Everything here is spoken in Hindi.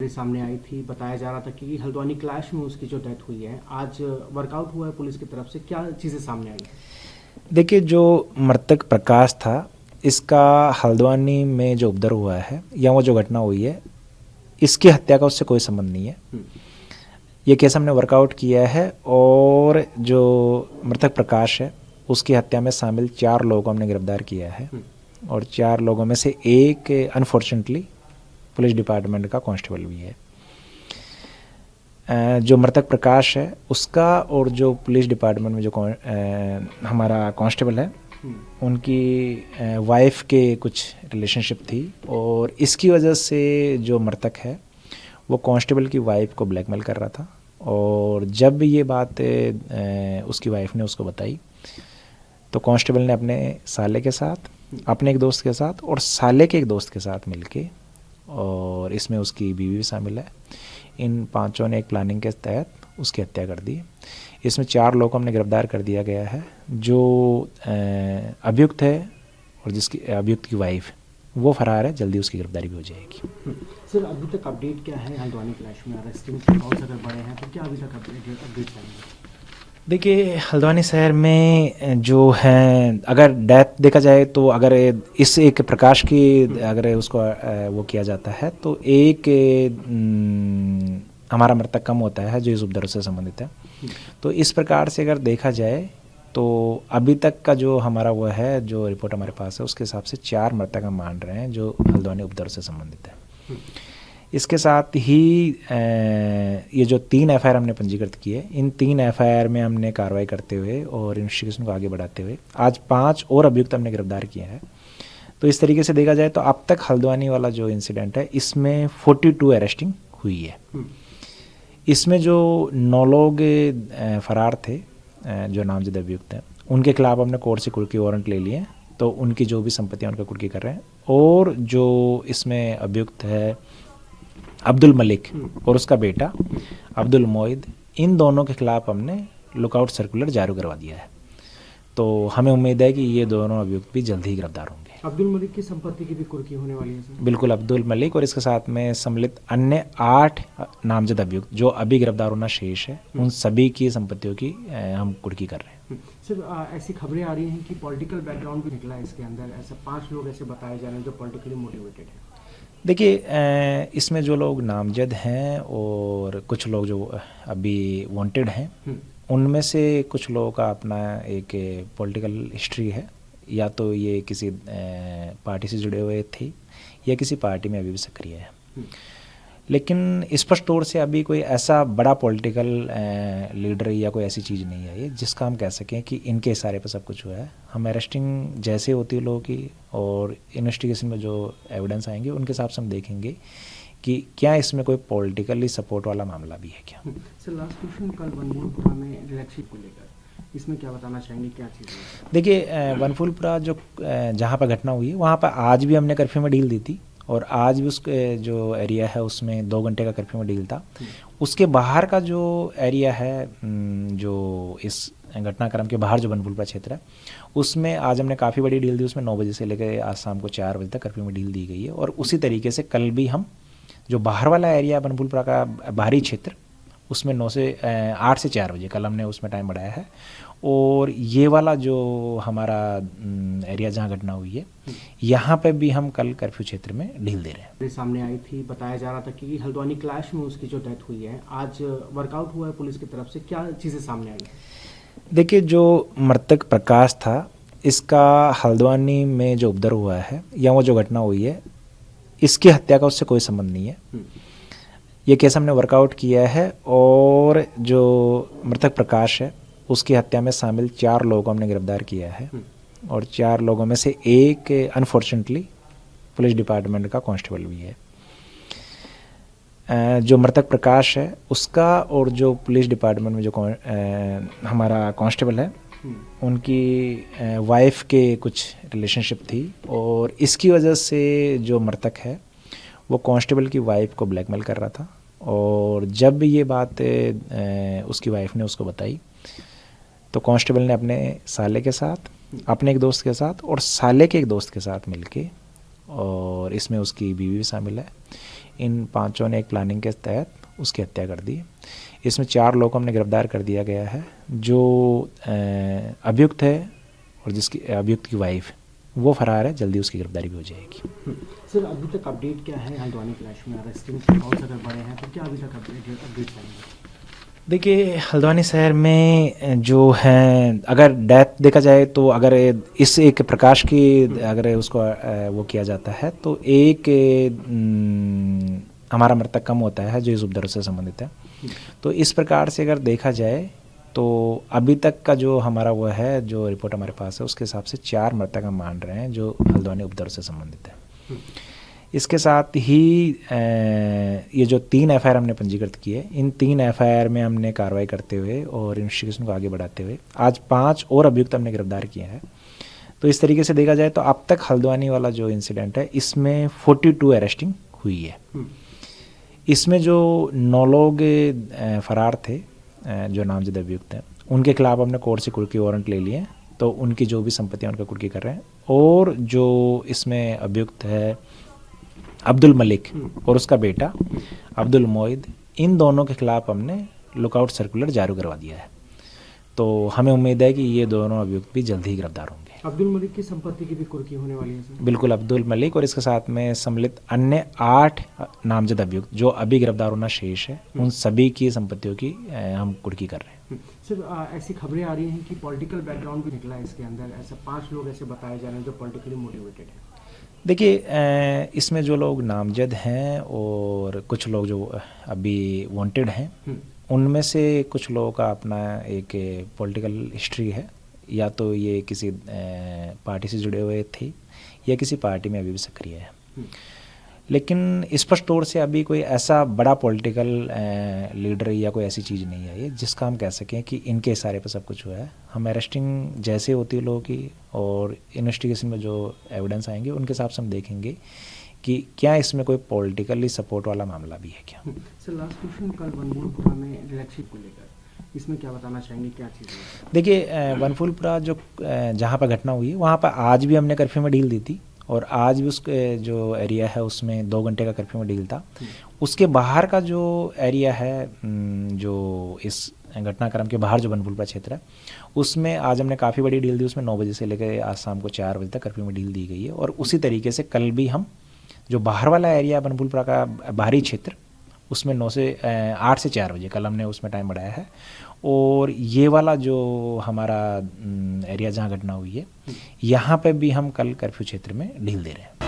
सामने आई थी, बताया जा रहा था कि हल्द्वानी क्लैश में उसकी जो डेथ हुई है, आज वर्कआउट हुआ है पुलिस की तरफ से, क्या चीज़ें सामने आई हैं? देखिए, जो मृतक प्रकाश था, इसका हल्द्वानी में जो उपद्रव हुआ है या वो जो घटना हुई है, इसकी हत्या का उससे कोई संबंध नहीं है। ये केस हमने वर्कआउट किया है और जो मृतक प्रकाश है उसकी हत्या में शामिल 4 लोगों को हमने गिरफ्तार किया है और 4 लोगों में से एक अनफॉर्चुनेटली पुलिस डिपार्टमेंट का कांस्टेबल भी है। जो मृतक प्रकाश है उसका और जो पुलिस डिपार्टमेंट में जो हमारा कांस्टेबल है, उनकी वाइफ के कुछ रिलेशनशिप थी और इसकी वजह से जो मृतक है वो कांस्टेबल की वाइफ को ब्लैकमेल कर रहा था। और जब ये बात उसकी वाइफ ने उसको बताई तो कांस्टेबल ने अपने साले के साथ, अपने एक दोस्त के साथ और साले के एक दोस्त के साथ मिलके, और इसमें उसकी बीवी भी शामिल है, इन 5 ने एक प्लानिंग के तहत उसकी हत्या कर दी। इसमें 4 लोगों को हमने गिरफ्तार कर दिया गया है। जो अभियुक्त है और जिसकी अभियुक्त की वाइफ वो फरार है, जल्दी उसकी गिरफ्तारी भी हो जाएगी। सर, अभी तक अपडेट क्या है हल्द्वानी क्लैश में? अरेस्टिंग कॉल्स अगर बड़े हैं तो क्या अभी तक अपडेट आएंगे? देखिए, हल्द्वानी शहर में जो है, अगर डेथ देखा जाए तो अगर इस एक प्रकाश की अगर उसको वो किया जाता है तो एक हमारा मृतक कम होता है जो इस उपद्रव से संबंधित है। तो इस प्रकार से अगर देखा जाए तो अभी तक का जो हमारा वो है, जो रिपोर्ट हमारे पास है, उसके हिसाब से 4 मृतक हम मान रहे हैं जो हल्द्वानी उपद्रव से संबंधित है। इसके साथ ही ये जो 3 एफआईआर हमने पंजीकृत किए, इन 3 एफआईआर में हमने कार्रवाई करते हुए और इन्वेस्टिगेशन को आगे बढ़ाते हुए आज 5 और अभियुक्त हमने गिरफ्तार किए हैं। तो इस तरीके से देखा जाए तो अब तक हल्द्वानी वाला जो इंसिडेंट है इसमें 42 अरेस्टिंग हुई है। इसमें जो 9 लोग फरार थे, जो नामजद अभियुक्त हैं, उनके खिलाफ हमने कोर्ट से कुर्की वारंट ले लिए, तो उनकी जो भी संपत्तियां उनका कुर्की कर रहे हैं। और जो इसमें अभियुक्त है अब्दुल मलिक और उसका बेटा अब्दुल मोइद, इन दोनों के खिलाफ हमने लुकआउट सर्कुलर जारी करवा दिया है। तो हमें उम्मीद है कि ये दोनों अभियुक्त भी जल्द ही गिरफ्तार होंगे। अब्दुल मलिक की संपत्ति की भी कुर्की होने वाली है सर? बिल्कुल, अब्दुल मलिक और इसके साथ में सम्मिलित अन्य 8 नामजद अभियुक्त जो अभी गिरफ्तार होना शेष है, उन सभी की संपत्तियों की हम कुर्की कर रहे हैं। सर, ऐसी खबरें आ रही हैं कि पॉलिटिकल बैकग्राउंड भी निकला है इसके अंदर, ऐसे 5 लोग ऐसे बताए जा रहे हैं जो पॉलिटिकली मोटिवेटेड हैं। देखिए, इसमें जो लोग नामजद हैं और कुछ लोग जो अभी वांटेड हैं, उनमें से कुछ लोगों का अपना एक पॉलिटिकल हिस्ट्री है, या तो ये किसी पार्टी से जुड़े हुए थे या किसी पार्टी में अभी भी सक्रिय है। लेकिन स्पष्ट तौर से अभी कोई ऐसा बड़ा पॉलिटिकल लीडर या कोई ऐसी चीज़ नहीं है ये जिसका हम कह सकें कि इनके इशारे पर सब कुछ हुआ है। हम अरेस्टिंग जैसे होती है लोगों की और इन्वेस्टिगेशन में जो एविडेंस आएंगे उनके हिसाब से हम देखेंगे कि क्या इसमें कोई पॉलिटिकली सपोर्ट वाला मामला भी है क्या। सर, लास्ट क्वेश्चन, कल वनमूलपुरा में इलेक्शन को लेकर इसमें क्या बताना चाहेंगे, क्या चीज़ है? देखिए, वनफूलपुरा जो जहाँ पर घटना हुई है वहाँ पर आज भी हमने कर्फ्यू में ढील दी थी और आज भी उसके जो एरिया है उसमें 2 घंटे का कर्फ्यू में ढील था। उसके बाहर का जो एरिया है, जो इस घटनाक्रम के बाहर जो वनफूलपुरा क्षेत्र है, उसमें आज हमने काफ़ी बड़ी ढील दी। उसमें 9 बजे से लेकर आज शाम को 4 बजे तक कर्फ्यू में ढील दी गई है। और उसी तरीके से कल भी हम जो बाहर वाला एरिया है वनफूलपुरा का बाहरी क्षेत्र, उसमें 8 से 4 बजे कल हमने उसमें टाइम बढ़ाया है। और ये वाला जो हमारा एरिया जहाँ घटना हुई है, यहाँ पे भी हम कल कर्फ्यू क्षेत्र में ढील दे रहे हैं। सामने आई थी, बताया जा रहा था कि हल्द्वानी क्लैश में उसकी जो डेथ हुई है, आज वर्कआउट हुआ है पुलिस की तरफ से, क्या चीज़ें सामने आई हैं? देखिए, जो मृतक प्रकाश था, इसका हल्द्वानी में जो उपद्रव हुआ है या वो जो घटना हुई है, इसकी हत्या का उससे कोई संबंध नहीं है। ये केस हमने वर्कआउट किया है और जो मृतक प्रकाश है उसकी हत्या में शामिल 4 लोगों को हमने गिरफ्तार किया है और 4 लोगों में से एक अनफॉर्चुनेटली पुलिस डिपार्टमेंट का कांस्टेबल भी है। जो मृतक प्रकाश है उसका और जो पुलिस डिपार्टमेंट में जो हमारा कांस्टेबल है, उनकी वाइफ के कुछ रिलेशनशिप थी और इसकी वजह से जो मृतक है वो कांस्टेबल की वाइफ को ब्लैकमेल कर रहा था। और जब ये बात उसकी वाइफ ने उसको बताई तो कांस्टेबल ने अपने साले के साथ, अपने एक दोस्त के साथ और साले के एक दोस्त के साथ मिलके, और इसमें उसकी बीवी भी शामिल है, इन पांचों ने एक प्लानिंग के तहत उसकी हत्या कर दी। इसमें 4 लोग हमने गिरफ्तार कर दिया गया है। जो अभियुक्त है और जिसकी अभियुक्त की वाइफ वो फरार है, जल्दी उसकी गिरफ्तारी भी हो जाएगी। सर अभी तक अपडेट क्या है हल्द्वानी क्लैश में? अरेस्टिंग कॉल्स अगर बड़े हैं तो क्या अभी तक अपडेट आएंगे? देखिए, हल्द्वानी शहर में जो हैं, अगर डेथ देखा जाए तो अगर इस एक प्रकाश की अगर उसको वो किया जाता है तो एक हमारा मृतक कम होता है जो इस उपद्रव से संबंधित है। तो इस प्रकार से अगर देखा जाए तो अभी तक का जो हमारा वो है, जो रिपोर्ट हमारे पास है, उसके हिसाब से 4 मृतक हम मान रहे हैं जो हल्द्वानी उपद्रव से संबंधित है। इसके साथ ही ये जो 3 एफआईआर हमने पंजीकृत किए, इन 3 एफआईआर में हमने कार्रवाई करते हुए और इन्वेस्टिगेशन को आगे बढ़ाते हुए आज 5 और अभियुक्त हमने गिरफ्तार किए हैं। तो इस तरीके से देखा जाए तो अब तक हल्द्वानी वाला जो इंसिडेंट है इसमें 42 अरेस्टिंग हुई है। इसमें जो 9 लोग फरार थे जो नामजद अभियुक्त हैं, उनके खिलाफ हमने कोर्ट से कुर्की वारंट ले लिए, तो उनकी जो भी संपत्तियां उनका कुर्की कर रहे हैं। और जो इसमें अभियुक्त है अब्दुल मलिक और उसका बेटा अब्दुल मोइद, इन दोनों के खिलाफ हमने लुकआउट सर्कुलर जारी करवा दिया है। तो हमें उम्मीद है कि ये दोनों अभियुक्त भी जल्द ही गिरफ्तार होंगे। अब्दुल मलिक की संपत्ति की भी कुर्की होने वाली है सर? बिल्कुल, अब्दुल मलिक और इसके साथ में सम्मिलित अन्य 8 नामजद अभियुक्त जो अभी गिरफ्तार होना शेष है, उन सभी की संपत्तियों की हम कुर्की कर रहे हैं। सर ऐसी खबरें आ रही हैं कि पॉलिटिकल बैकग्राउंड भी निकला है इसके अंदर, ऐसे 5 लोग ऐसे बताए जा रहे हैं जो पॉलिटिकली मोटिवेटेड हैं। देखिए, इसमें जो लोग नामजद हैं और कुछ लोग जो अभी वांटेड हैं, उनमें से कुछ लोगों का अपना एक पॉलिटिकल हिस्ट्री है, या तो ये किसी पार्टी से जुड़े हुए थे या किसी पार्टी में अभी भी सक्रिय है। लेकिन स्पष्ट तौर से अभी कोई ऐसा बड़ा पॉलिटिकल लीडर या कोई ऐसी चीज़ नहीं है ये जिसका हम कह सकें कि इनके इशारे पर सब कुछ हुआ है। हम अरेस्टिंग जैसे होती है लोगों की और इन्वेस्टिगेशन में जो एविडेंस आएंगे उनके हिसाब से हम देखेंगे कि क्या इसमें कोई पॉलिटिकली सपोर्ट वाला मामला भी है क्या। सर लास्ट क्वेश्चन, कल बनफूलपुरा में इलेक्शन को लेकर इसमें क्या बताना चाहेंगे, क्या चीज़ है? देखिए, बनफूलपुरा जो जहाँ पर घटना हुई है वहाँ पर आज भी हमने कर्फ्यू में ढील दी थी और आज भी उसके जो एरिया है उसमें 2 घंटे का कर्फ्यू में ढील था। उसके बाहर का जो एरिया है, जो इस घटनाक्रम के बाहर जो बनफूलपुरा क्षेत्र है, उसमें आज हमने काफ़ी बड़ी ढील दी। उसमें 9 बजे से लेकर आज शाम को 4 बजे तक कर्फ्यू में ढील दी गई है। और उसी तरीके से कल भी हम जो बाहर वाला एरिया बनफूलपुरा का बाहरी क्षेत्र, उसमें 8 से 4 बजे कल हमने उसमें टाइम बढ़ाया है। और ये वाला जो हमारा एरिया जहाँ घटना हुई है, यहाँ पे भी हम कल कर्फ्यू क्षेत्र में ढील दे रहे हैं।